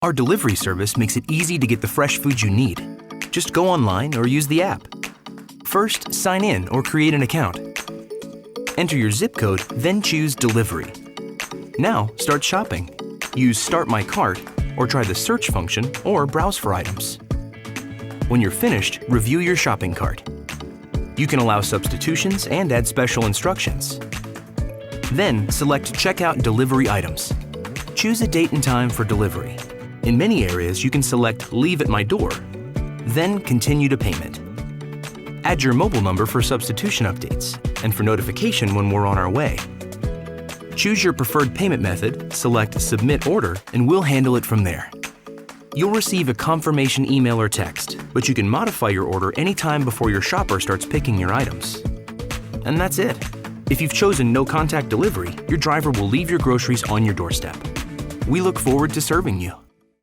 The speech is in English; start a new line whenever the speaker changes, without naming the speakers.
Our delivery service makes it easy to get the fresh food you need. Just go online or use the app. First, sign in or create an account. Enter your zip code, then choose Delivery. Now, start shopping. Use Start My Cart, or try the search function, or browse for items. When you're finished, review your shopping cart. You can allow substitutions and add special instructions. Then, select Checkout Delivery Items. Choose a date and time for delivery. In many areas, you can select Leave at my door, then Continue to payment. Add your mobile number for substitution updates and for notification when we're on our way. Choose your preferred payment method, select Submit Order, and we'll handle it from there. You'll receive a confirmation email or text, but you can modify your order anytime before your shopper starts picking your items. And that's it. If you've chosen no contact delivery, your driver will leave your groceries on your doorstep. We look forward to serving you.